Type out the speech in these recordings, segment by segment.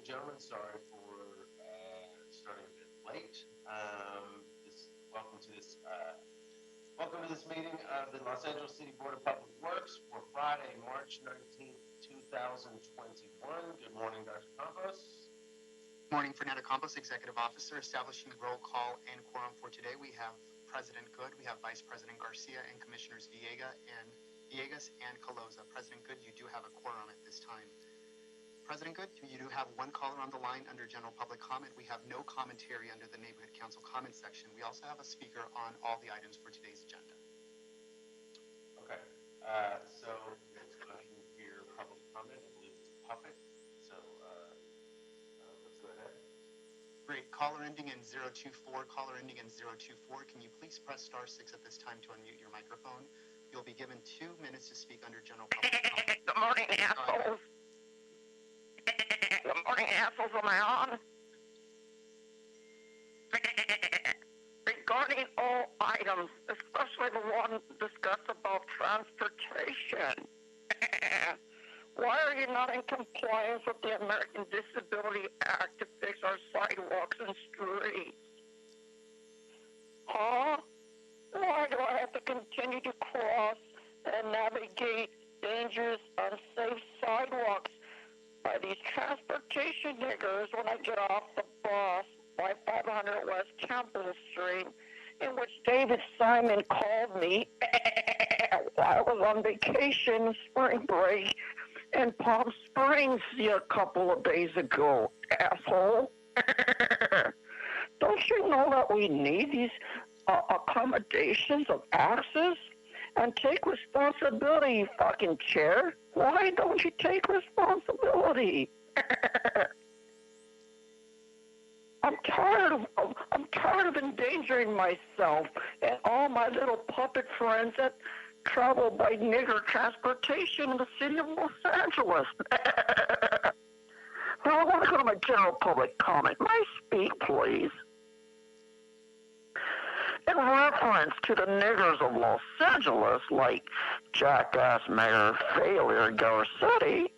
gentlemen, sorry for starting a bit late. Welcome to this meeting of the Los Angeles City Board of Public Works for Friday, March 19th, 2021. Good morning, Dr. Campos. Morning, Fernando Campos, Executive Officer. Establishing roll call and quorum for today, we have President Good, we have Vice President Garcia, and Commissioners Villegas and Caloza. President Good, you do have a quorum at this time. President Good, you do have one caller on the line under general public comment. We have no commentary under the Neighborhood Council comment section. We also have a speaker on all the items for today's agenda. Okay, so let's go ahead and hear public comment. I believe it's a puppet. So let's go ahead. Great. Caller ending in 024. Caller ending in 024. Can you please press *6 at this time to unmute your microphone? You'll be given 2 minutes to speak under general public comment. Good morning, assholes. Good morning, assholes. Am I on? Regarding all items, especially the one discussed about transportation, why are you not in compliance with the American Disability Act to fix our sidewalks and streets? Huh? Why do I have to continue to cross and navigate dangerous, unsafe sidewalks by these transportation niggers when I get off the bus by 500 West Temple Street, in which David Simon called me while I was on vacation, spring break, in Palm Springs a couple of days ago, asshole. Don't you know that we need these accommodations of access? And take responsibility, you fucking chair. Why don't you take responsibility? I'm tired of endangering myself and all my little puppet friends that travel by nigger transportation in the city of Los Angeles. Now I want to go to my general public comment. May I speak, please? In reference to the niggers of Los Angeles, like jackass Mayor Failure Garcetti,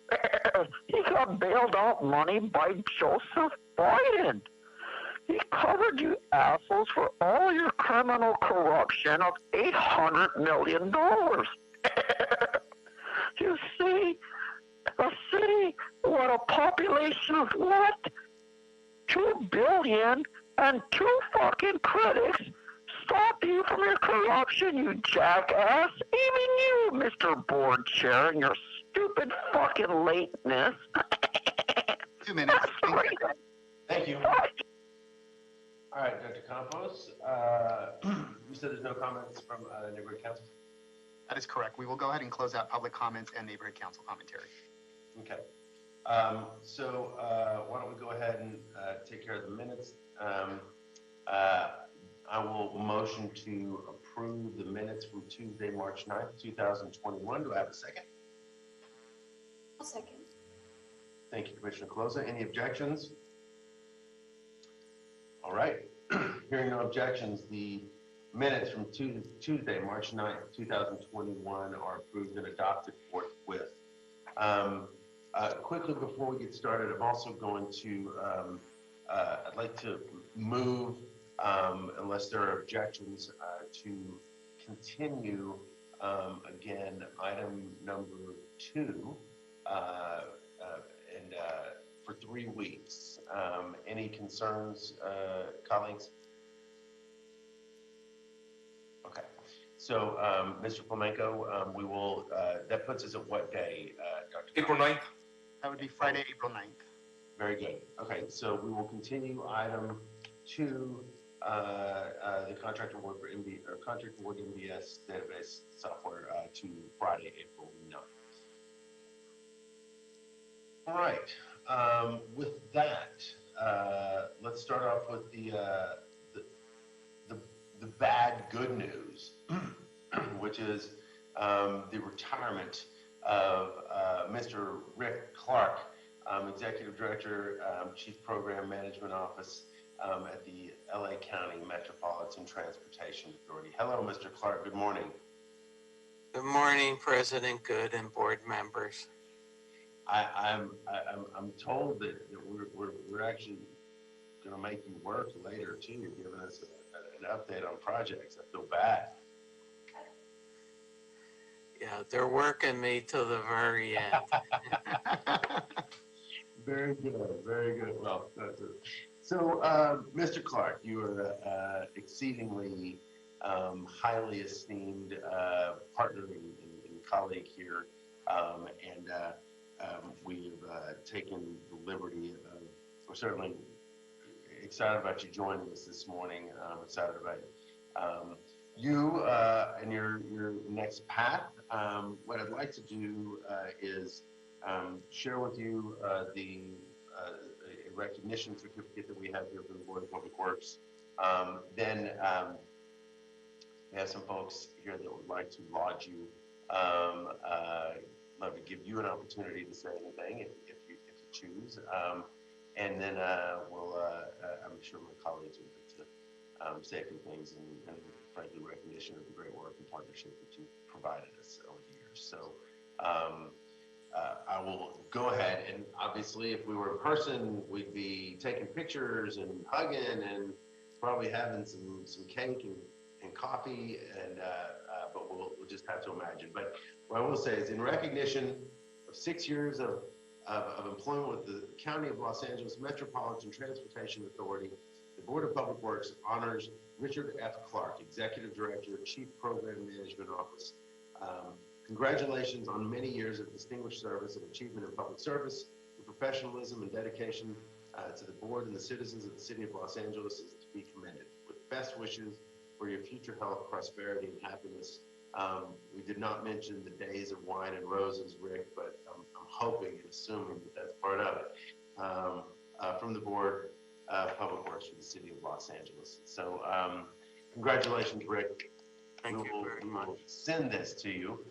he got bailed out money by Joseph Biden. He covered you assholes for all your criminal corruption of $800 million. You see, a city with a population of what? 2 billion and 2 fucking critics stop you from your corruption, you jackass. Even you, Mr. Board Chair, and your stupid fucking lateness. 2 minutes. Thank you. All right, Dr. Campos, you said there's no comments from the Neighborhood Council? That is correct. We will go ahead and close out public comments and Neighborhood Council commentary. Okay. So why don't we go ahead and take care of the minutes. I will motion to approve the minutes from Tuesday, March 9th, 2021. Do I have a second? I'll second. Thank you, Commissioner Caloza. Any objections? All right. Hearing no objections, the minutes from Tuesday, March 9th, 2021 are approved and adopted forthwith. Quickly before we get started, I'm also going to, I'd like to move, unless there are objections, to continue, again, item number 2, and for 3 weeks. Any concerns, colleagues? Okay. So, Mr. Flamenco, we will, that puts us at what day, Dr. April 9th. That would be Friday, April 9th. Very good. Okay, so we will continue item 2, the contract award for MDS database software to Friday, April 9th. All right. With that, let's start off with the bad good news, which is the retirement of Mr. Rick Clark, Executive Director, Chief Program Management Office at the LA County Metropolitan Transportation Authority. Hello, Mr. Clark. Good morning. Good morning, President Good and board members. I'm told that we're actually going to make you work later too. You're giving us an update on projects. I feel bad. Yeah, they're working me to the very end. Very good, very good. Well, that's it. So, Mr. Clark, you are exceedingly highly esteemed partner and colleague here, and we've taken the liberty of, we're certainly excited about you joining us this morning. Excited about you and your next path. What I'd like to do is share with you the a recognition certificate that we have here from the Board of Public Works. Then we have some folks here that would like to laud you. Love to give you an opportunity to say anything if you choose. And then I'm sure my colleagues would like to say a few things and frankly recognition of the great work and partnership that you've provided us over the years. So I will go ahead, and obviously if we were in person, we'd be taking pictures and hugging and probably having some cake and coffee, and but we'll just have to imagine. But what I will say is, in recognition of 6 years of employment with the County of Los Angeles Metropolitan Transportation Authority, the Board of Public Works honors Richard F. Clark, Executive Director, Chief Program Management Office. Congratulations on many years of distinguished service and achievement in public service. Your professionalism and dedication to the board and the citizens of the city of Los Angeles is to be commended. With best wishes for your future health, prosperity, and happiness. We did not mention the days of wine and roses, Rick, but I'm hoping and assuming that that's part of it. From the Board of Public Works for the city of Los Angeles. So congratulations, Rick. Thank you very much. We'll send this to you.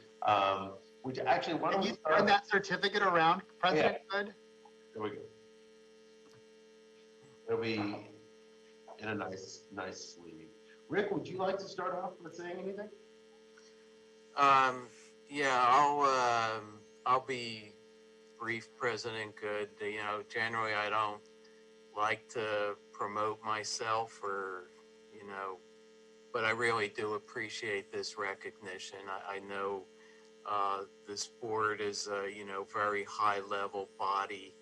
Which actually, why don't Can we you turn that certificate around, President Good? There we go. It'll be in a nice sleeve. Rick, would you like to start off with saying anything? Yeah, I'll be brief, President Good. You know, generally I don't like to promote myself but I really do appreciate this recognition. I know this board is a, very high level body,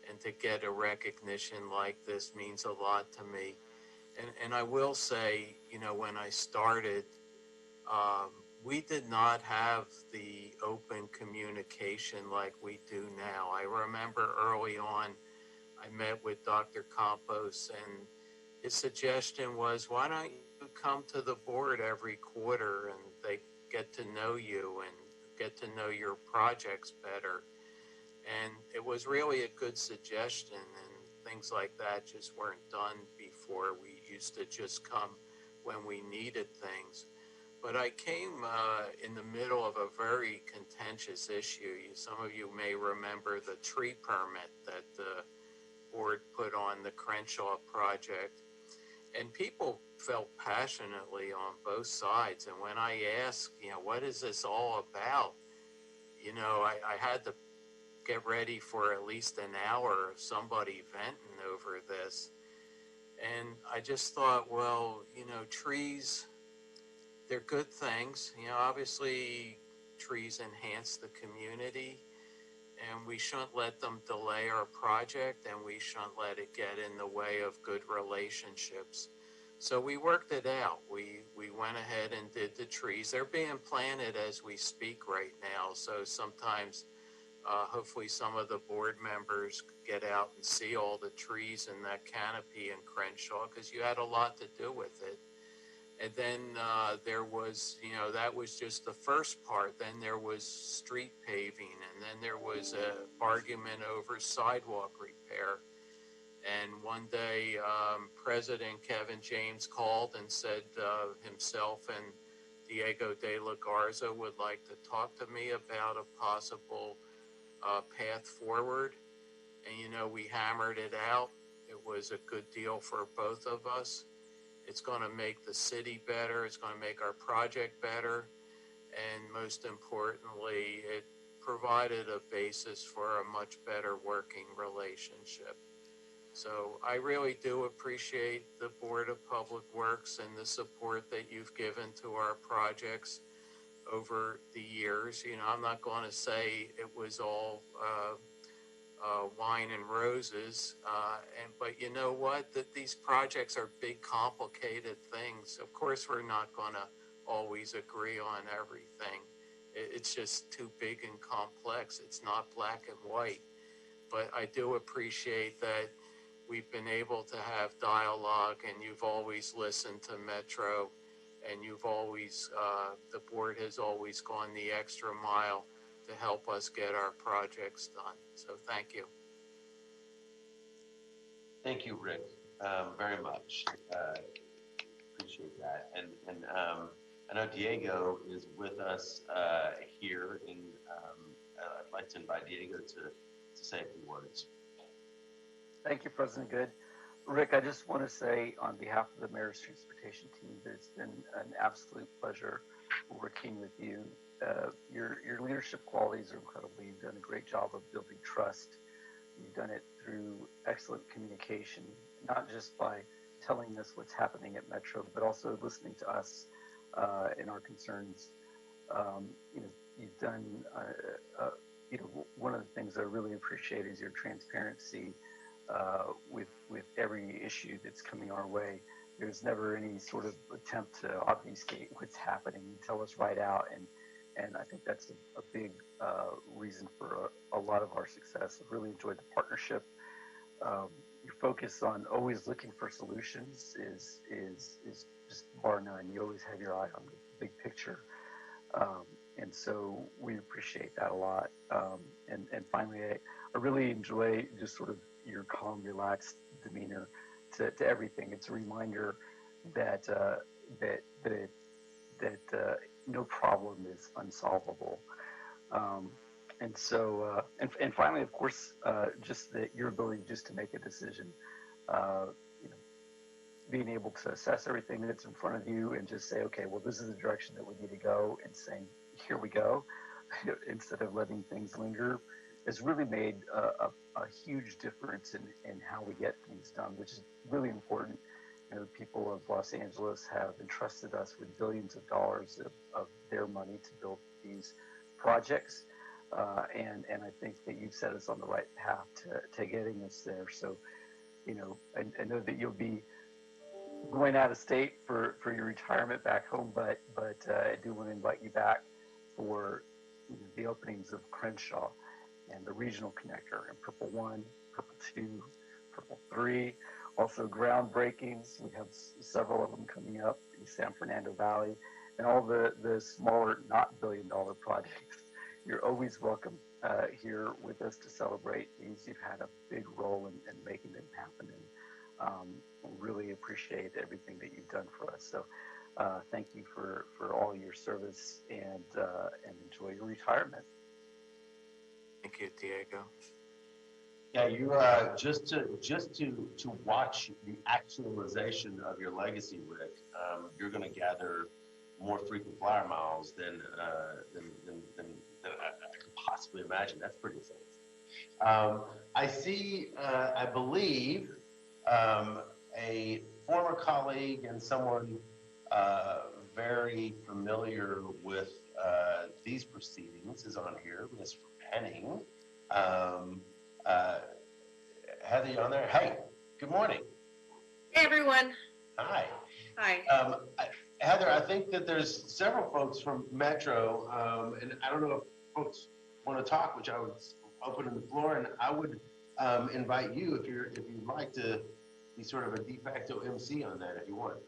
and to get a recognition like this means a lot to me. And I will say, when I started, we did not have the open communication like we do now. I remember early on, I met with Dr. Campos, and his suggestion was, why don't you come to the board every quarter and they get to know you and get to know your projects better. And it was really a good suggestion, and things like that just weren't done before. We used to just come when we needed things. But I came in the middle of a very contentious issue. Some of you may remember the tree permit that the board put on the Crenshaw project. And people felt passionately on both sides. And when I asked, what is this all about? I had to get ready for at least an hour of somebody venting over this. And I just thought, well, trees, they're good things. Obviously trees enhance the community, and we shouldn't let them delay our project, and we shouldn't let it get in the way of good relationships. So we worked it out. We went ahead and did the trees. They're being planted as we speak right now. So sometimes, hopefully some of the board members get out and see all the trees in that canopy in Crenshaw, because you had a lot to do with it. And then there was, that was just the first part. Then there was street paving, and then there was an argument over sidewalk repair. And one day, President Kevin James called and said himself and Diego de la Garza would like to talk to me about a possible path forward. And, we hammered it out. It was a good deal for both of us. It's going to make the city better. It's going to make our project better. And most importantly, it provided a basis for a much better working relationship. So I really do appreciate the Board of Public Works and the support that you've given to our projects over the years. You know, I'm not going to say it was all wine and roses, but you know what? That these projects are big, complicated things. Of course, we're not going to always agree on everything. It's just too big and complex. It's not black and white. But I do appreciate that we've been able to have dialogue, and you've always listened to Metro, and you've always, the board has always gone the extra mile to help us get our projects done. So thank you. Thank you, Rick, very much. Appreciate that. And I know Diego is with us here, and I'd like to invite Diego to say a few words. Thank you, President Good. Rick, I just want to say on behalf of the Mayor's Transportation team that it's been an absolute pleasure working with you. Your leadership qualities are incredible. You've done a great job of building trust. You've done it through excellent communication, not just by telling us what's happening at Metro, but also listening to us and our concerns. You've done, one of the things I really appreciate is your transparency with every issue that's coming our way. There's never any sort of attempt to obfuscate what's happening. You tell us right out, and I think that's a big reason for a lot of our success. I've really enjoyed the partnership. Your focus on always looking for solutions is just bar none. You always have your eye on the big picture, and so we appreciate that a lot. And finally, I really enjoy just sort of your calm, relaxed demeanor to everything. It's a reminder that no problem is unsolvable. And so, and finally, of course, just your ability just to make a decision, being able to assess everything that's in front of you and just say, okay, well, this is the direction that we need to go, and saying, here we go, instead of letting things linger, has really made a huge difference in how we get things done, which is really important. The people of Los Angeles have entrusted us with billions of dollars of their money to build these projects. And I think that you've set us on the right path to getting us there. So, I know that you'll be going out of state for your retirement back home, but I do want to invite you back for the openings of Crenshaw and the regional connector and Purple 1, Purple 2, Purple 3, also groundbreakings. We have several of them coming up in San Fernando Valley, and all the smaller, not billion-dollar projects. You're always welcome here with us to celebrate these. You've had a big role in making them happen, and really appreciate everything that you've done for us. So thank you for all your service, and enjoy your retirement. Thank you, Diego. Yeah, you just to watch the actualization of your legacy, Rick. You're going to gather more frequent flyer miles than I could possibly imagine. That's pretty exciting. I see, I believe, a former colleague and someone very familiar with these proceedings is on here, Ms. Penning. Heather, you on there? Hey, good morning. Hey, everyone. Hi. Hi. Heather, I think that there's several folks from Metro, and I don't know if folks want to talk, which I would open the floor, and I would invite you if you'd like to be sort of a de facto MC on that, if you want.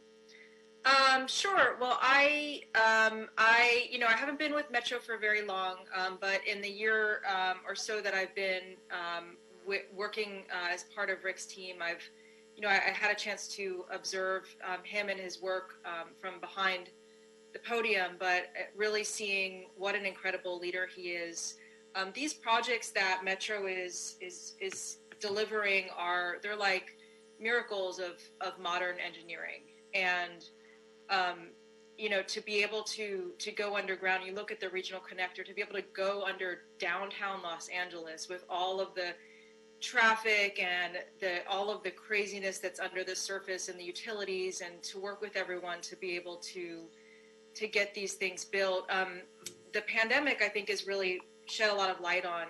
Sure. Well, I haven't been with Metro for very long, but in the year or so that I've been working as part of Rick's team, I had a chance to observe him and his work from behind the podium, but really seeing what an incredible leader he is. These projects that Metro is delivering they're like miracles of modern engineering. And to be able to go underground, you look at the regional connector, to be able to go under downtown Los Angeles with all of the traffic and all of the craziness that's under the surface and the utilities, and to work with everyone to be able to get these things built. The pandemic, I think, has really shed a lot of light on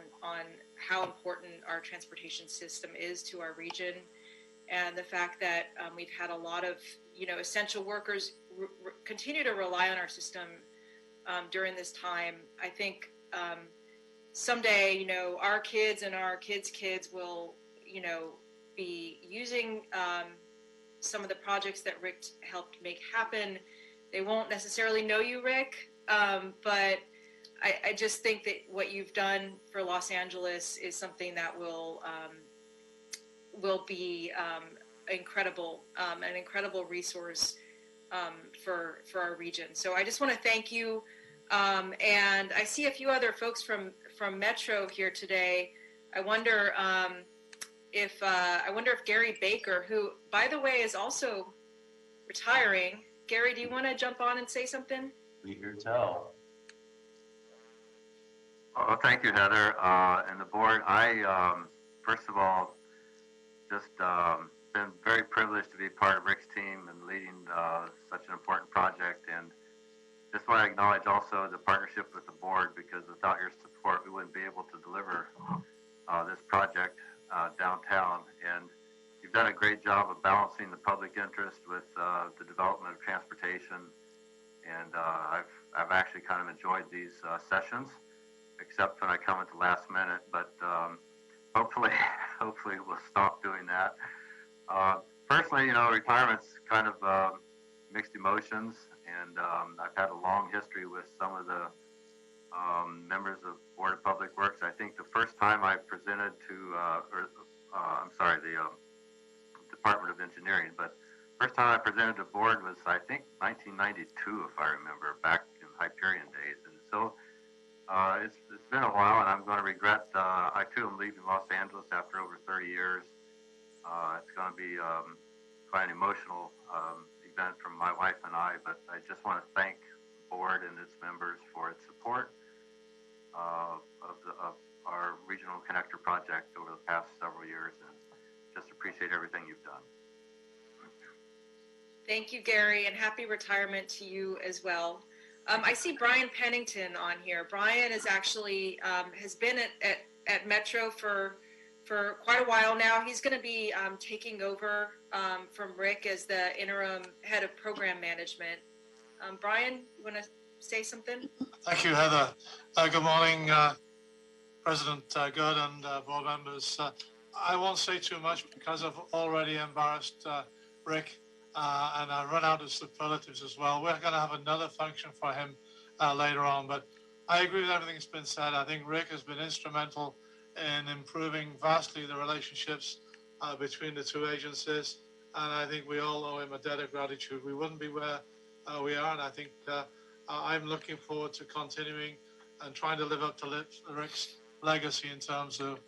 how important our transportation system is to our region, and the fact that we've had a lot of essential workers continue to rely on our system during this time. I think someday, our kids and our kids' kids will, be using some of the projects that Rick helped make happen. They won't necessarily know you, Rick, but I just think that what you've done for Los Angeles is something that will be incredible, an incredible resource for our region. So I just want to thank you. And I see a few other folks from Metro here today. I wonder if Gary Baker, who, by the way, is also retiring. Gary, do you want to jump on and say something? Be here tell. Well, thank you, Heather, and the board. I, first of all, just been very privileged to be part of Rick's team and leading such an important project. And just want to acknowledge also the partnership with the board, because without your support, we wouldn't be able to deliver this project downtown. And you've done a great job of balancing the public interest with the development of transportation. And I've actually kind of enjoyed these sessions, except when I come at the last minute. But hopefully we'll stop doing that. Personally, retirement's kind of mixed emotions, and I've had a long history with some of the members of Board of Public Works. I think the first time I presented to, the Department of Engineering, but first time I presented to board was, I think, 1992, if I remember, back in Hyperion days. And so it's been a while, and I'm going to regret, I too am leaving Los Angeles after over 30 years. It's going to be quite an emotional event from my wife and I, but I just want to thank the board and its members for its support of our regional connector project over the past several years, and just appreciate everything you've done. Thank you, Gary, and happy retirement to you as well. I see Brian Pennington on here. Brian is actually has been at Metro for quite a while now. He's going to be taking over from Rick as the interim head of program management. Brian, you want to say something? Thank you, Heather. Good morning, President Good and board members. I won't say too much because I've already embarrassed Rick, and I run out of superlatives as well. We're going to have another function for him later on, but I agree with everything that's been said. I think Rick has been instrumental in improving vastly the relationships between the two agencies, and I think we all owe him a debt of gratitude. We wouldn't be where we are, and I think I'm looking forward to continuing and trying to live up to Rick's legacy in terms of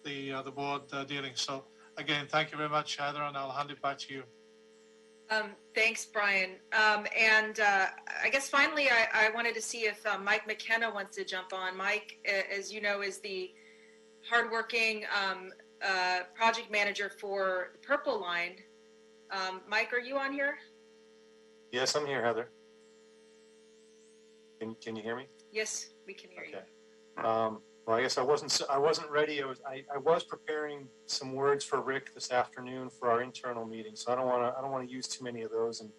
the board dealings. So again, thank you very much, Heather, and I'll hand it back to you. Thanks, Brian. And I guess finally, I wanted to see if Mike McKenna wants to jump on. Mike, as you know, is the hardworking project manager for the Purple Line. Mike, are you on here? Yes, I'm here, Heather. Can you hear me? Yes, we can hear you. Well, I guess I wasn't ready. I was preparing some words for Rick this afternoon for our internal meeting, so I don't want to use too many of those and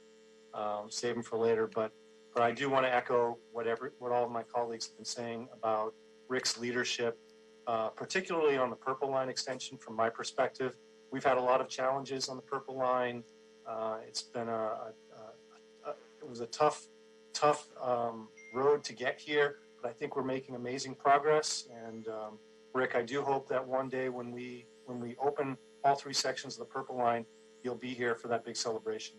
save them for later. But I do want to echo what all of my colleagues have been saying about Rick's leadership, particularly on the Purple Line extension. From my perspective, we've had a lot of challenges on the Purple Line. It's been it was a tough road to get here. I think we're making amazing progress, and Rick, I do hope that one day when we open all three sections of the Purple Line, you'll be here for that big celebration.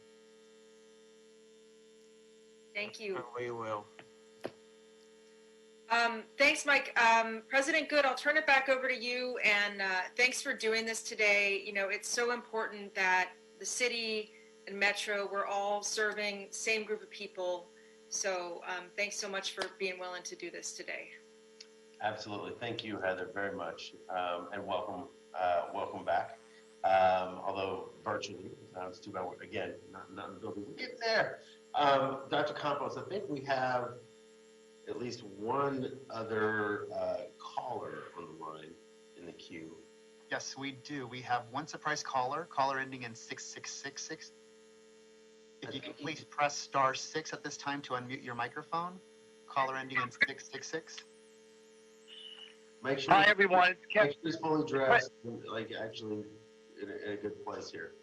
Thank you. We will. Thanks, Mike. President Good, I'll turn it back over to you, and thanks for doing this today. You know, it's so important that the city and Metro, we're all serving same group of people. So thanks so much for being willing to do this today. Absolutely. Thank you, Heather, very much. And welcome, welcome back. Although virtually, it's too bad, again, not in the building. We're getting there. Dr. Campos, I think we have at least one other caller on the line in the queue. Yes, we do. We have one surprise caller ending in 6666. If you can please press *6 at this time to unmute your microphone. Caller ending in 666. Make sure. Hi, everyone. It's Kevin. Make sure he's fully dressed, like actually in a good place here.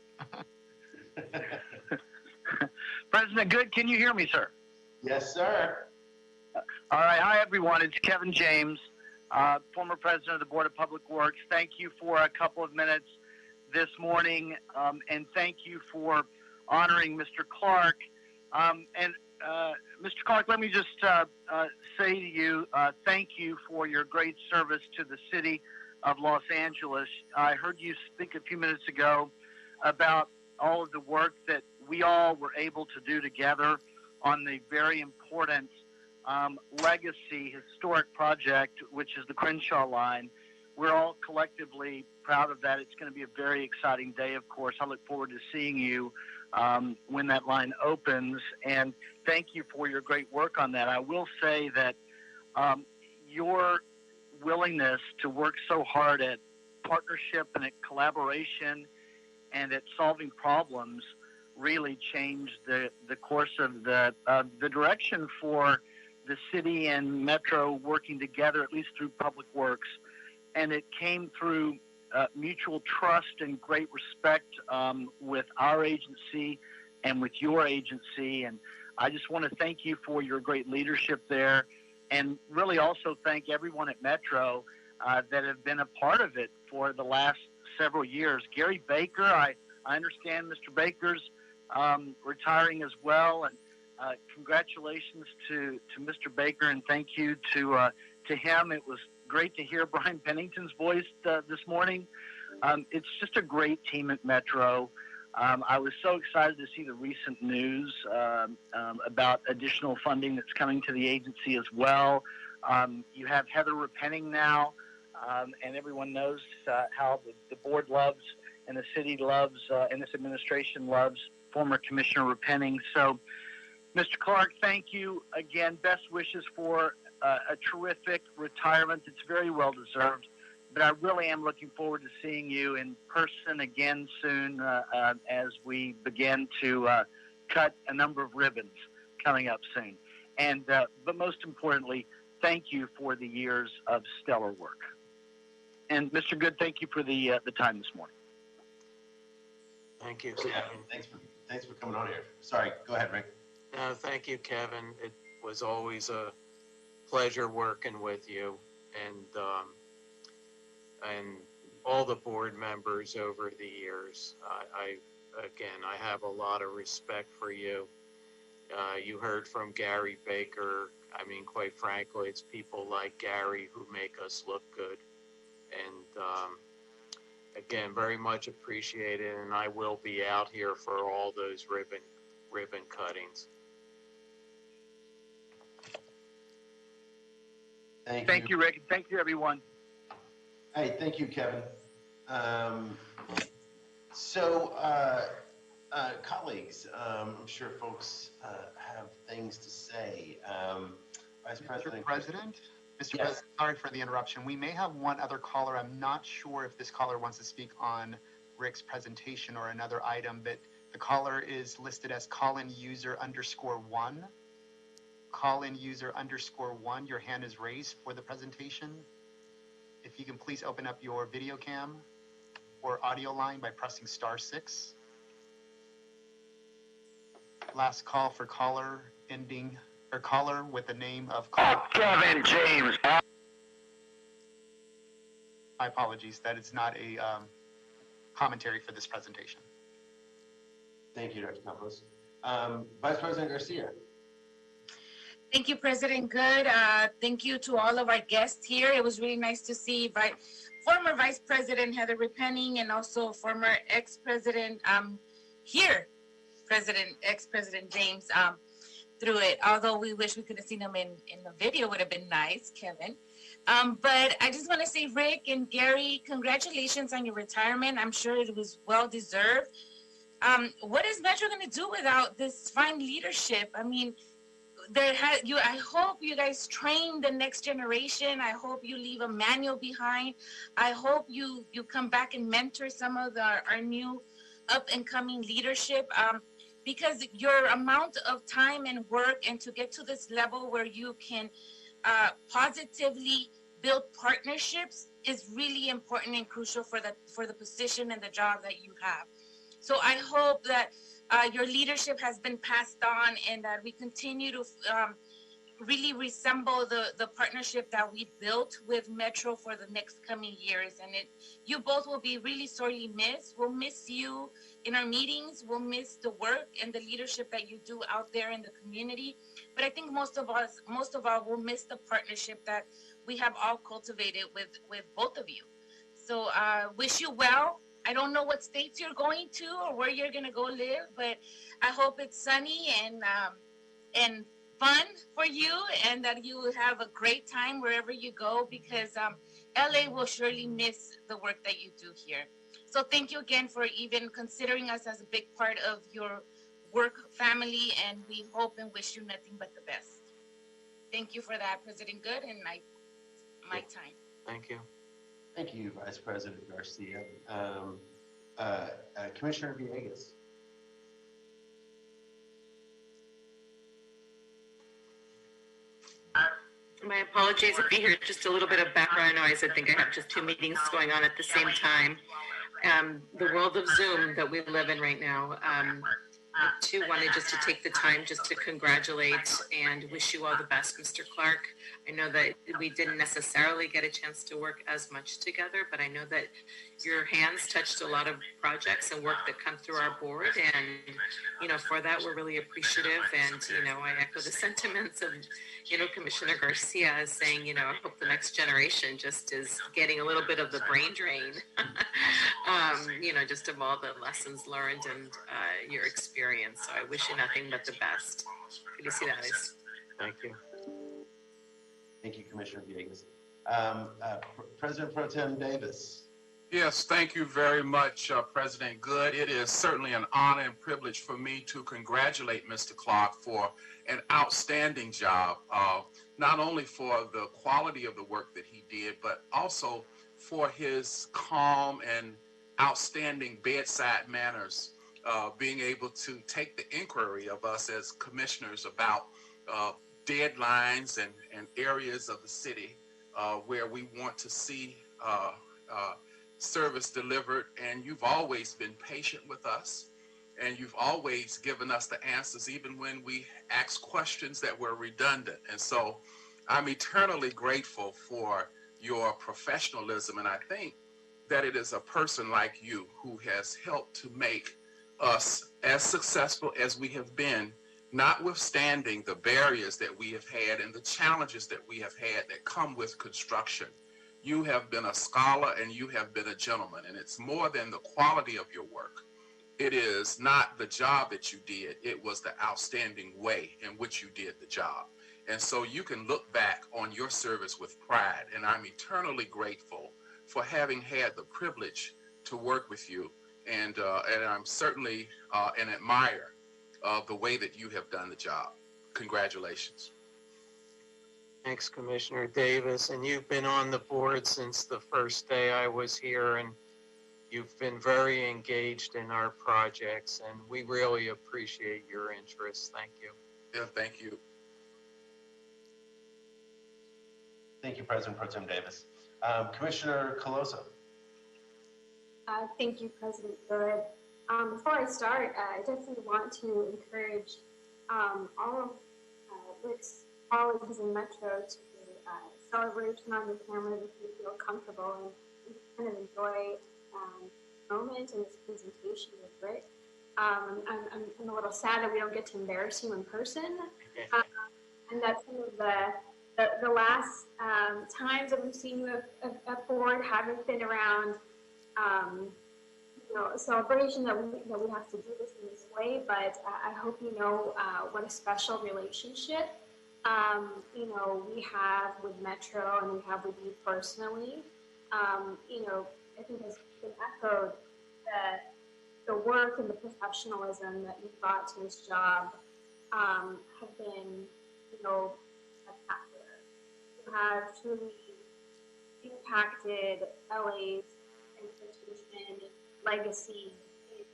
President Good, can you hear me, sir? Yes, sir. All right. Hi, everyone. It's Kevin James, former president of the Board of Public Works. Thank you for a couple of minutes this morning, and thank you for honoring Mr. Clark. Mr. Clark, let me just say to you, thank you for your great service to the city of Los Angeles. I heard you speak a few minutes ago about all of the work that we all were able to do together on the very important legacy historic project, which is the Crenshaw line. We're all collectively proud of that. It's going to be a very exciting day, of course. I look forward to seeing you when that line opens, and thank you for your great work on that. I will say that your willingness to work so hard at partnership and at collaboration and at solving problems really changed the course of the direction for the city and Metro working together, at least through Public Works. And it came through mutual trust and great respect with our agency and with your agency. And I just want to thank you for your great leadership there, and really also thank everyone at Metro that have been a part of it for the last several years. Gary Baker, I understand Mr. Baker's retiring as well, and congratulations to Mr. Baker, and thank you to him. It was great to hear Brian Pennington's voice this morning. It's just a great team at Metro. I was so excited to see the recent news about additional funding that's coming to the agency as well. You have Heather Repenning now, and everyone knows how the board loves and the city loves and this administration loves former Commissioner Repenning. So, Mr. Clark, thank you again. Best wishes for a terrific retirement. It's very well deserved. But I really am looking forward to seeing you in person again soon as we begin to cut a number of ribbons coming up soon. And but most importantly, thank you for the years of stellar work. And Mr. Good, thank you for the time this morning. Thank you, Yeah, Kevin. thanks for coming on here. Sorry, go ahead, Rick. Thank you, Kevin. It was always a pleasure working with you, and all the board members over the years. I have a lot of respect for you. You heard from Gary Baker. I mean, quite frankly, it's people like Gary who make us look good. And again, very much appreciated. And I will be out here for all those ribbon cuttings. Thank you, Rick. Thank you, everyone. Hey, thank you, Kevin. Colleagues, I'm sure folks have things to say. Vice President. Mr. President? Mr. Yes. President, sorry for the interruption. We may have one other caller. I'm not sure if this caller wants to speak on Rick's presentation or another item, but the caller is listed as call-in user _1. Call-in user _1. Your hand is raised for the presentation. If you can please open up your video cam or audio line by pressing *6. Last call for caller ending, or caller with the name of caller. Kevin James. My apologies, that is not a commentary for this presentation. Thank you, Dr. Campos. Vice President Garcia. Thank you, President Good. Thank you to all of our guests here. It was really nice to see former Vice President Heather Repenning and also former ex-president here. ex-President James through it. Although we wish we could have seen him in the video, would have been nice, Kevin. But I just want to say, Rick and Gary, congratulations on your retirement. I'm sure it was well deserved. What is Metro going to do without this fine leadership? I mean, I hope you guys train the next generation. I hope you leave a manual behind. I hope you come back and mentor some of our new up and coming leadership. Because your amount of time and work and to get to this level where you can positively build partnerships is really important and crucial for the position and the job that you have. So I hope that your leadership has been passed on and that we continue to really resemble the partnership that we built with Metro for the next coming years. And you both will be really sorely missed. We'll miss you in our meetings. We'll miss the work and the leadership that you do out there in the community. But I think most of all, will miss the partnership that we have all cultivated with both of you. So wish you well. I don't know what states you're going to or where you're going to go live, but I hope it's sunny and fun for you and that you have a great time wherever you go, because LA will surely miss the work that you do here. So thank you again for even considering us as a big part of your work family, and we hope and wish you nothing but the best. Thank you for that, President Good, and my time. Thank you. Thank you, Vice President Garcia. Commissioner Villegas. My apologies if you hear just a little bit of background noise. I think I have just 2 meetings going on at the same time. The world of Zoom that we live in right now, I too wanted just to take the time just to congratulate and wish you all the best, Mr. Clark. I know that we didn't necessarily get a chance to work as much together, but I know that your hands touched a lot of projects and work that come through our board. And, for that, we're really appreciative. And, I echo the sentiments of, Commissioner Garcia is saying, I hope the next generation just is getting a little bit of the brain drain, just of all the lessons learned and your experience. So I wish you nothing but the best. Felicidades. Thank you. Thank you, Commissioner Villegas. President Pro Tem Davis. Yes, thank you very much, President Good. It is certainly an honor and privilege for me to congratulate Mr. Clark for an outstanding job, not only for the quality of the work that he did, but also for his calm and outstanding bedside manners, being able to take the inquiry of us as commissioners about deadlines and areas of the city where we want to see service delivered. And you've always been patient with us, and you've always given us the answers, even when we asked questions that were redundant. And so I'm eternally grateful for your professionalism, and I think that it is a person like you who has helped to make us as successful as we have been, notwithstanding the barriers that we have had and the challenges that we have had that come with construction. You have been a scholar and you have been a gentleman, and it's more than the quality of your work. It is not the job that you did, it was the outstanding way in which you did the job. And so you can look back on your service with pride, and I'm eternally grateful for having had the privilege to work with you. And I'm certainly an admirer of the way that you have done the job. Congratulations. Thanks, Commissioner Davis. And you've been on the board since the first day I was here, and you've been very engaged in our projects, and we really appreciate your interest. Thank you. Yeah, thank you. Thank you, President Pro Tem Davis. Commissioner Colosa. Thank you, President Good. Before I start, I definitely want to encourage all of Rick's colleagues in Metro to celebrate, turn on your cameras if you feel comfortable, and kind of enjoy the moment and this presentation with Rick. I'm a little sad that we don't get to embarrass you in person, and that some of the last times that we've seen you at board haven't been around a celebration that we have to do this in this way, but I hope you know what a special relationship we have with Metro and we have with you personally. I think has been echoed that the work and the professionalism that you've brought to this job have been, spectacular. You have truly impacted LA's institution, legacy in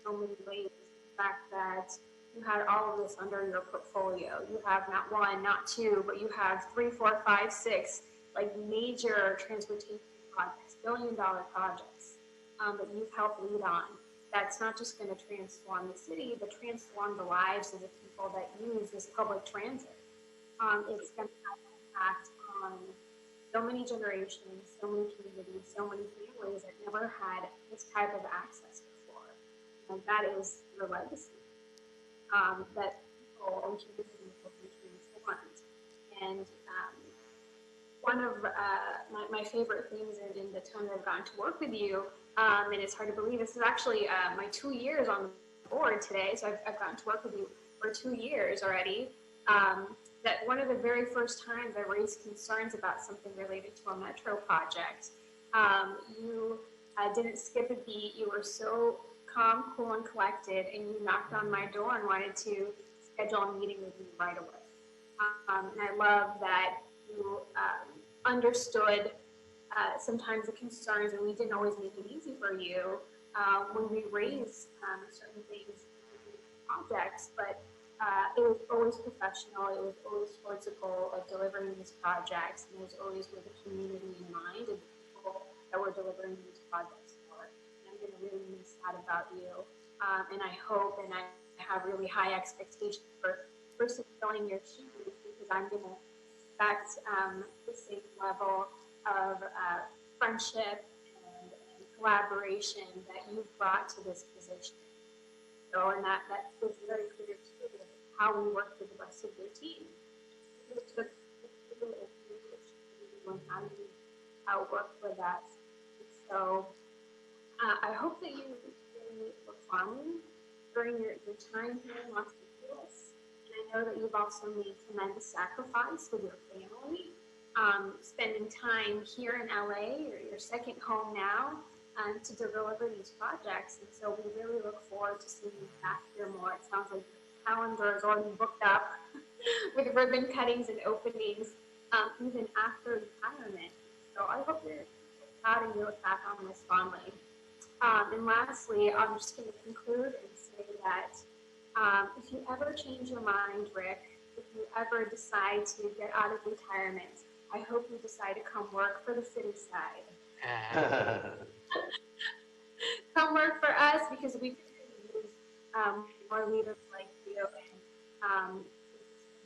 so many ways. The fact that you had all of this under your portfolio. You have not one, not two, but you have 3, 4, 5, 6 like major transportation projects, billion-dollar projects that you've helped lead on. That's not just going to transform the city, but transform the lives of the people that use this public transit. It's going to have an impact on so many generations, so many communities, so many families that never had this type of access before. And that is your legacy, that people and communities will be transformed. And one of my favorite things in the time that I've gotten to work with you, and it's hard to believe, this is actually my 2 years on the board today, so I've gotten to work with you for 2 years already. That one of the very first times I raised concerns about something related to a metro project, you didn't skip a beat. You were so calm, cool, and collected, and you knocked on my door and wanted to schedule a meeting with me right away. And I love that you understood sometimes the concerns, and we didn't always make it easy for you when we raised certain things, projects, but it was always professional. It was always towards the goal of delivering these projects, and it was always with the community in mind and the people that we're delivering these projects for. And I'm going to really miss that about you. And I hope and I have really high expectations for fulfilling your shoes, because I'm going to expect the same level of friendship and collaboration that you've brought to this position. So, and that was very clear too, how we worked with the rest of your team. It took and how you work with us. So, I hope that you really were fun during your time here in Los Angeles. And I know that you've also made tremendous sacrifice with your family, spending time here in LA, your second home now, to deliver these projects. And so we really look forward to seeing you back here more. It sounds like your calendar is already booked up with ribbon cuttings and openings, even after retirement. So I hope you're proud and you look back on this fondly. And lastly, I'm just going to conclude and say that if you ever change your mind, Rick, if you ever decide to get out of retirement, I hope you decide to come work for the city side. Come work for us, because we could use more leaders like you and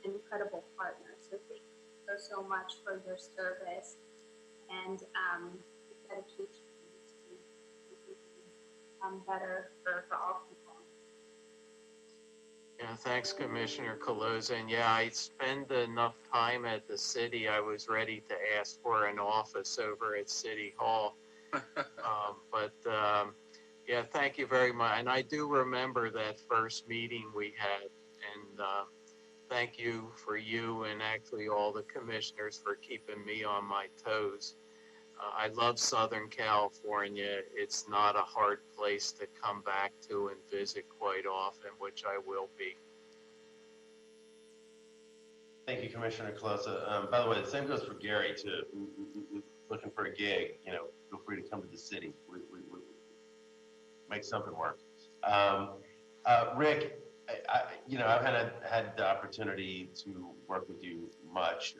an incredible partner. So thank you so much for your service and dedication to better for all people. Yeah, thanks, Commissioner Caloza. And yeah, I spend enough time at the city. I was ready to ask for an office over at City Hall. Yeah, thank you very much. And I do remember that first meeting we had. And thank you for you and actually all the commissioners for keeping me on my toes. I love Southern California. It's not a hard place to come back to and visit quite often, which I will be. Thank you, Commissioner Caloza. By the way, the same goes for Gary, too. Looking for a gig, feel free to come to the city. We make something work. Rick, I've had the opportunity to work with you much,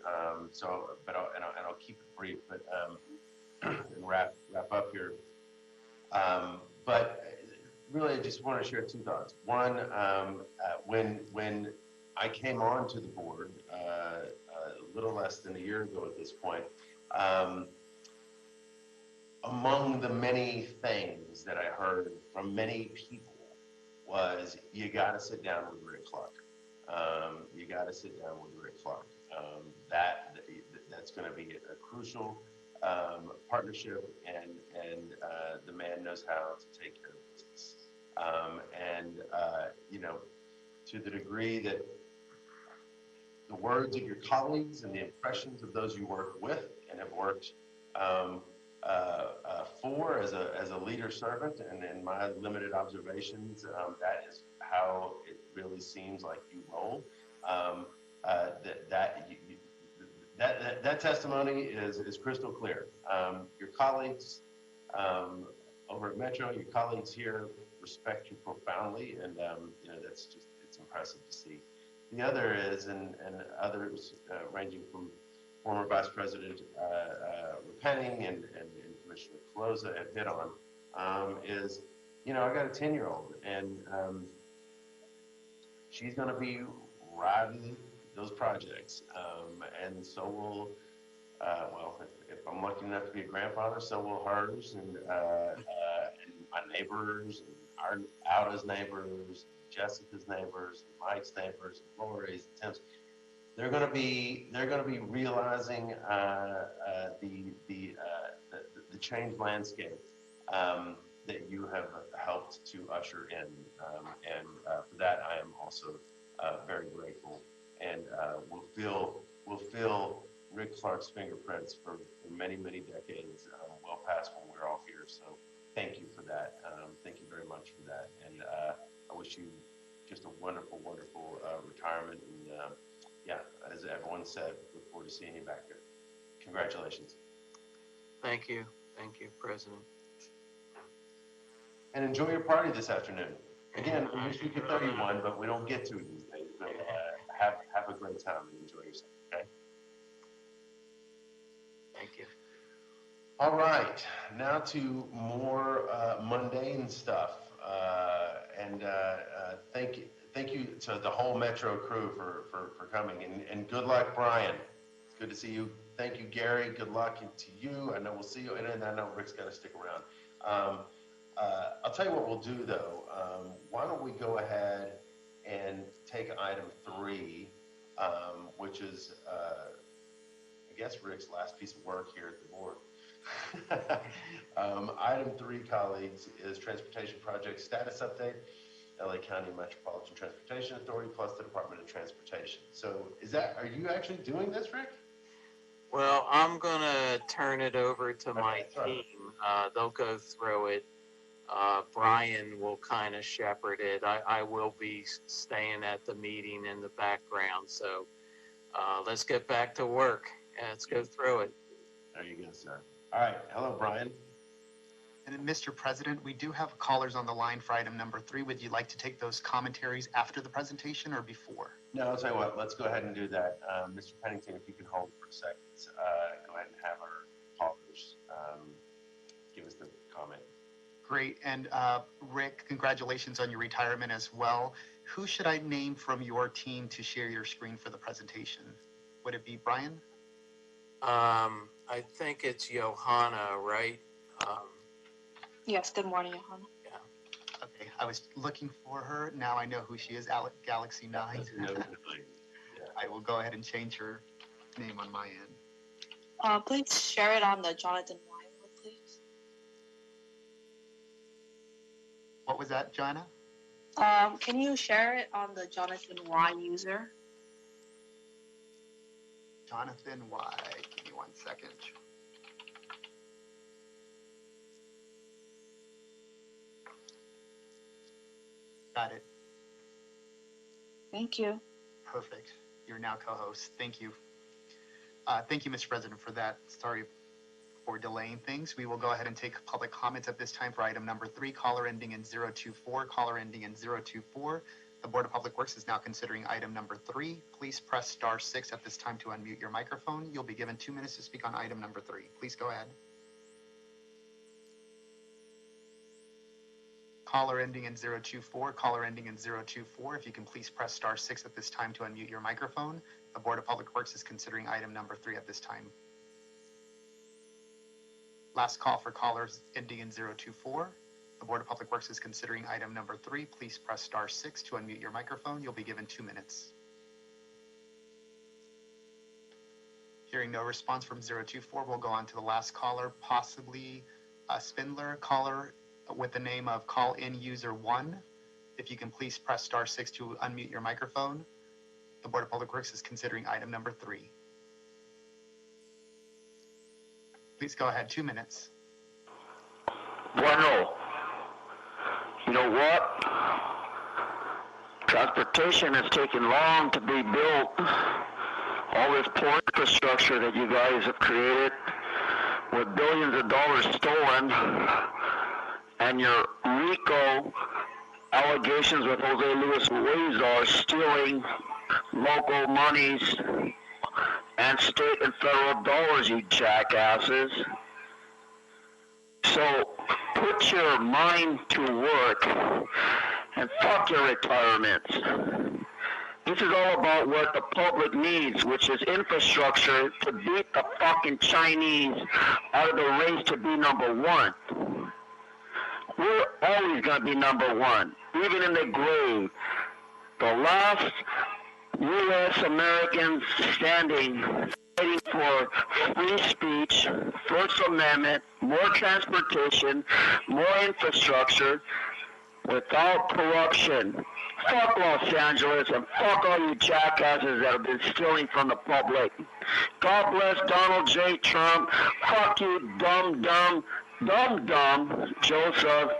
but I'll keep it brief, but and wrap up here. But really, I just want to share two thoughts. One, when I came onto the board a little less than a year ago at this point, among the many things that I heard from many people was, you got to sit down with Rick Clark. You got to sit down with Rick Clark. That's going to be a crucial partnership, and the man knows how to take care of business. You know, to the degree that the words of your colleagues and the impressions of those you work with and have worked for as a leader servant, and in my limited observations, that is how it really seems like you roll. That testimony is crystal clear. Your colleagues over at Metro, your colleagues here respect you profoundly, and you know, that's just, it's impressive to see. The other is, and others ranging from former Vice President Penning and Commissioner Caloza have hit on, is, you know, I got a 10-year-old, and she's going to be riding those projects, and so will, well, if I'm lucky enough to be a grandfather, so will hers, and my neighbors, and Alda's neighbors, Jessica's neighbors, and Mike's neighbors, and Lori's, and Tim's. They're going to be realizing the changed landscape that you have helped to usher in, and for that I am also very grateful, and will feel Rick Clark's fingerprints for many decades, well past when we're all here. So thank you for that. Thank you very much for that, and I wish you just a wonderful retirement, and yeah, as everyone said, look forward to seeing you back there. Congratulations. Thank you, President. And enjoy your party this afternoon. Again, we wish we could throw you one, but we don't get to these days. But have a great time and enjoy yourself. Okay. Thank you. All right, now to more mundane stuff. Thank you to the whole Metro crew for coming, and good luck, Brian. It's good to see you. Thank you, Gary. Good luck to you. I know we'll see you, and I know Rick's got to stick around. I'll tell you what we'll do, though. Why don't we go ahead and take item 3, which is, I guess, Rick's last piece of work here at the board. Item 3, colleagues, is Transportation Project Status Update, LA County Metropolitan Transportation Authority, plus the Department of Transportation. So are you actually doing this, Rick? Well, I'm gonna turn it over to my team. They'll go through it. Brian will kind of shepherd it. I will be staying at the meeting in the background. So let's get back to work. Let's go through it. There you go, sir. All right. Hello, Brian. And Mr. President, we do have callers on the line for item number 3. Would you like to take those commentaries after the presentation or before? No, I'll tell you what, let's go ahead and do that. Mr. Pennington, if you can hold for a second, go ahead and have our callers give us the comment. Great. And Rick, congratulations on your retirement as well. Who should I name from your team to share your screen for the presentation? Would it be Brian? I think it's Johanna, right? Yes, good morning, Johanna. Yeah. Okay, I was looking for her. Now I know who she is, Galaxy 9. I will go ahead and change her name on my end. Please share it on the Jonathan Y one, please. What was that, Joanna? Can you share it on the Jonathan Y user? Jonathan Y. Give me 1 second. Got it. Thank you. Perfect. You're now co-host. Thank you. Thank you, Mr. President, for that. Sorry for delaying things. We will go ahead and take public comments at this time for item number 3, caller ending in 024, caller ending in 024. The Board of Public Works is now considering item number 3. Please press *6 at this time to unmute your microphone. You'll be given 2 minutes to speak on item number 3. Please go ahead. Caller ending in 024, caller ending in 024. If you can please press *6 at this time to unmute your microphone. The Board of Public Works is considering item number 3 at this time. Last call for callers ending in 024. The Board of Public Works is considering item number 3. Please press *6 to unmute your microphone. You'll be given 2 minutes. Hearing no response from 024, we'll go on to the last caller, possibly a Spindler caller with the name of call in user 1. If you can please press *6 to unmute your microphone. The Board of Public Works is considering item number 3. Please go ahead, 2 minutes. Bueno, you know what? Transportation has taken long to be built. All this poor infrastructure that you guys have created with billions of dollars stolen, and your RICO allegations with Jose Luis Huizar stealing local monies and state and federal dollars, you jackasses. So put your mind to work and fuck your retirements. This is all about what the public needs, which is infrastructure to beat the fucking Chinese out of the race to be number one. We're always going to be number one, even in the grave. The last U.S. Americans standing, fighting for free speech, First Amendment, more transportation, more infrastructure, without corruption. Fuck Los Angeles and fuck all you jackasses that have been stealing from the public. God bless Donald J. Trump. Fuck you, dumb Joseph.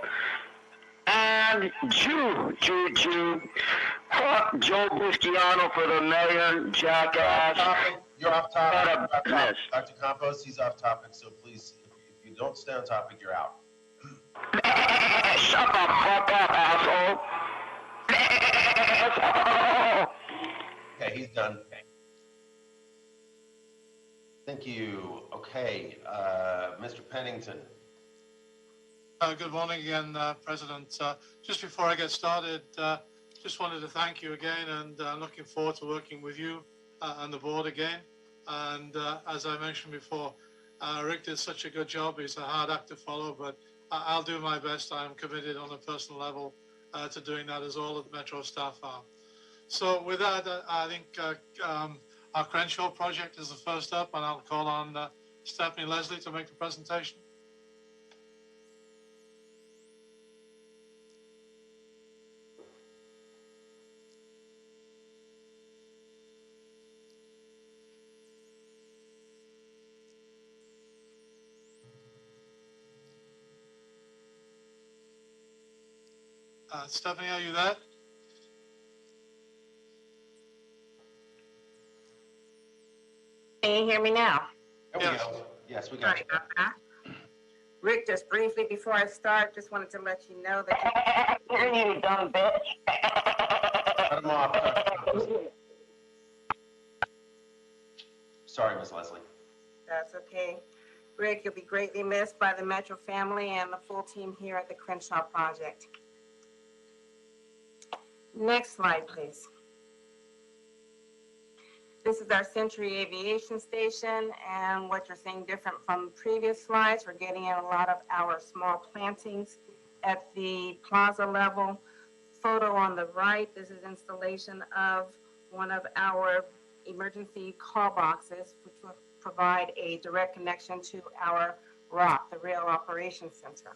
And Jew. Fuck Joe Busciano for the mayor, jackass. You're off topic. Dr. Campos, he's off topic, so please, if you don't stay on topic, you're out. Shut the fuck up, asshole. Okay, he's done. Thank you. Okay, Mr. Pennington. Good morning again, President. Just before I get started, just wanted to thank you again, and I'm looking forward to working with you and the board again. And as I mentioned before, Rick did such a good job. He's a hard act to follow, but I'll do my best. I'm committed on a personal level to doing that, as all of the Metro staff are. So with that, I think our Crenshaw project is the first up, and I'll call on Stephanie Leslie to make the presentation. Stephanie, are you there? Can you hear me now? There we go. Yes, we got you. Rick, just briefly before I start, just wanted to let you know that you dumb bitch. Cut him off. Sorry, Miss Leslie. That's okay. Rick, you'll be greatly missed by the Metro family and the full team here at the Crenshaw Project. Next slide, please. This is our Century Aviation Station, and what you're seeing different from previous slides, we're getting in a lot of our small plantings at the plaza level. Photo on the right, this is installation of one of our emergency call boxes, which will provide a direct connection to our ROC, the Rail Operations Center.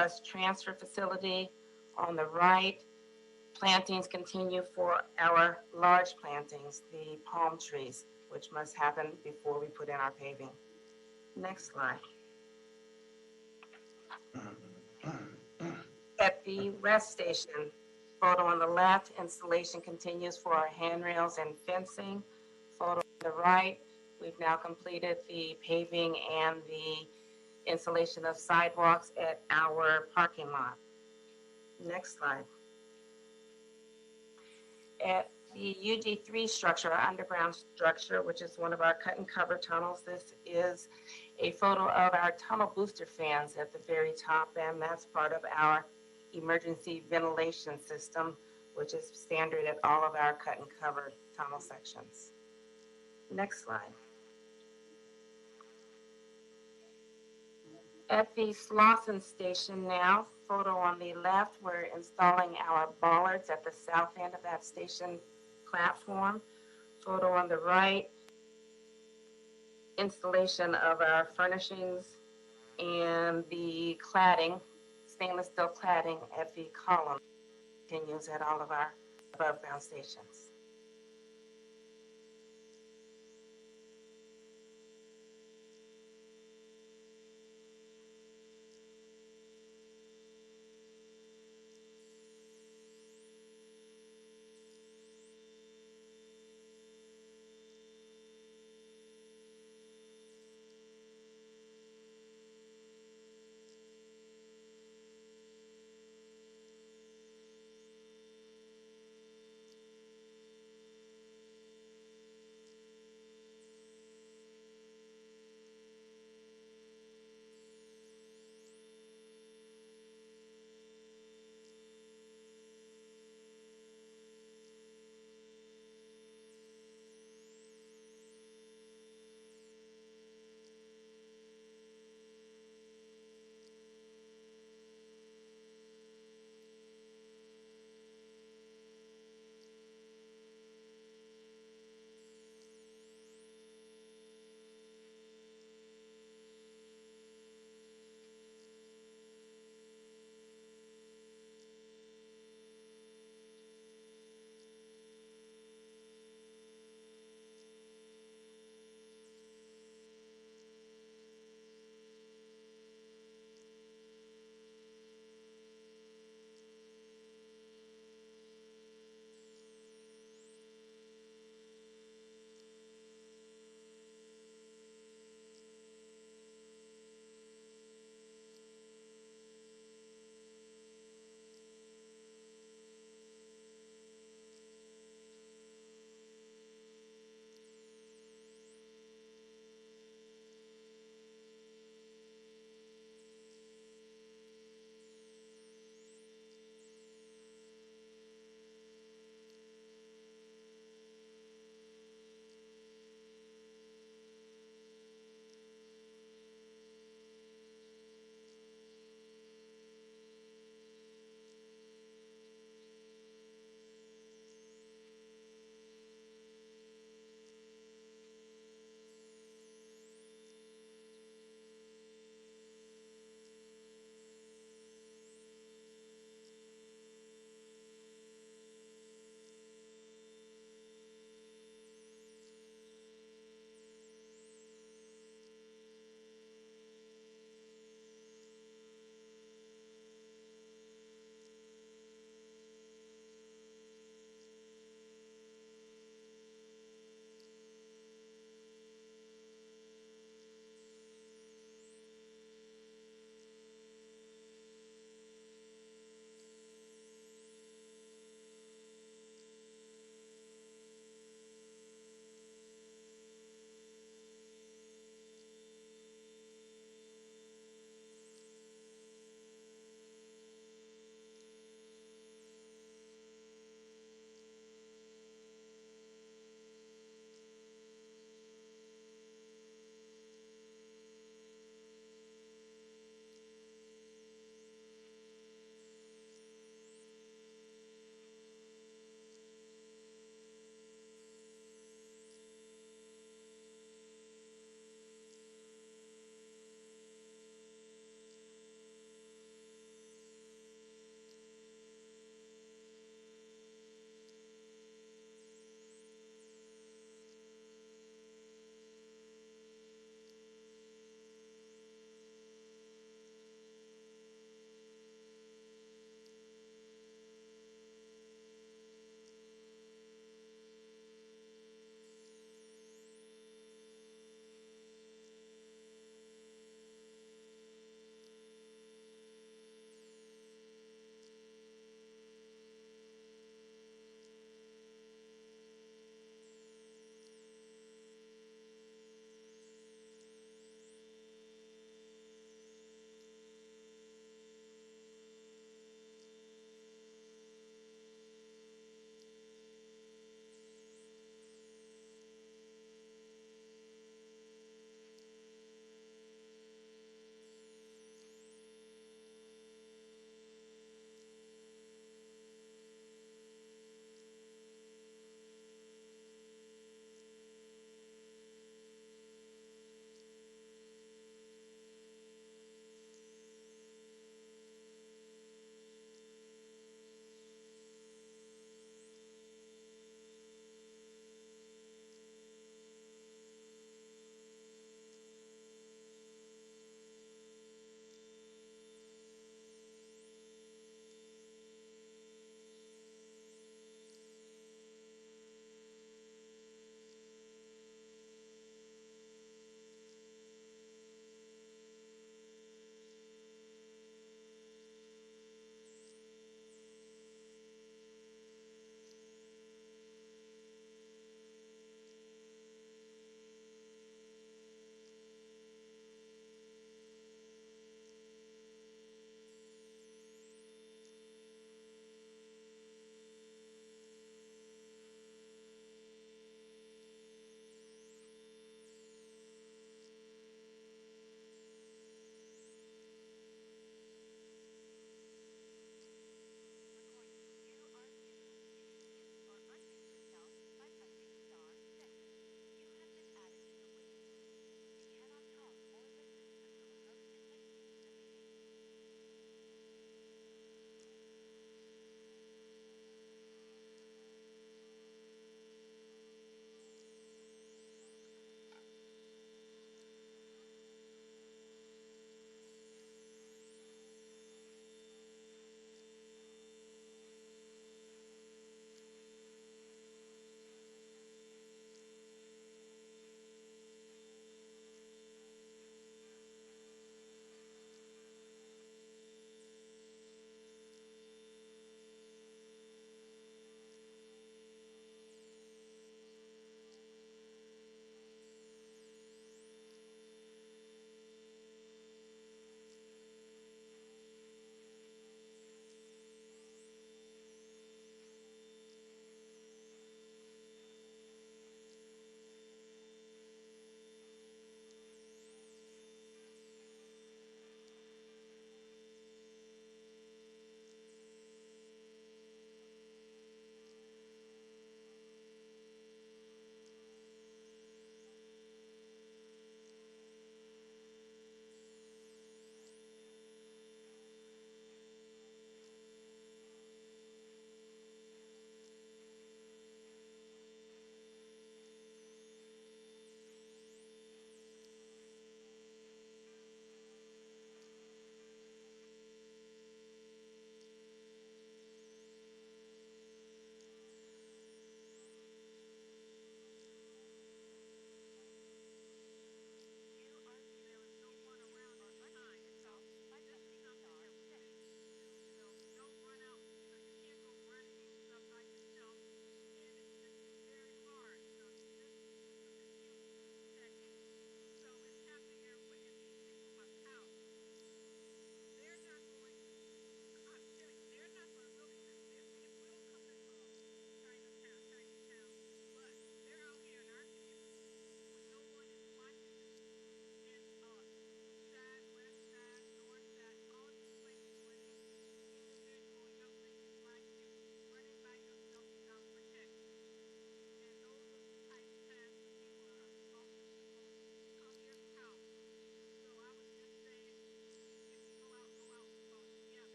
bus transfer facility. On the right, plantings continue for our large plantings, the palm trees, which must happen before we put in our paving. Next slide. At the rest station, photo on the left, installation continues for our handrails and fencing. Photo on the right, we've now completed the paving and the installation of sidewalks at our parking lot. Next slide. At the UG3 structure, our underground structure, which is one of our cut and cover tunnels, this is a photo of our tunnel booster fans at the very top, and that's part of our emergency ventilation system, which is standard at all of our cut and cover tunnel sections. Next slide. At the Slauson station now, photo on the left, we're installing our bollards at the south end of that station platform. Photo on the right, installation of our furnishings and the cladding, stainless steel cladding at the column continues at all of our above ground stations.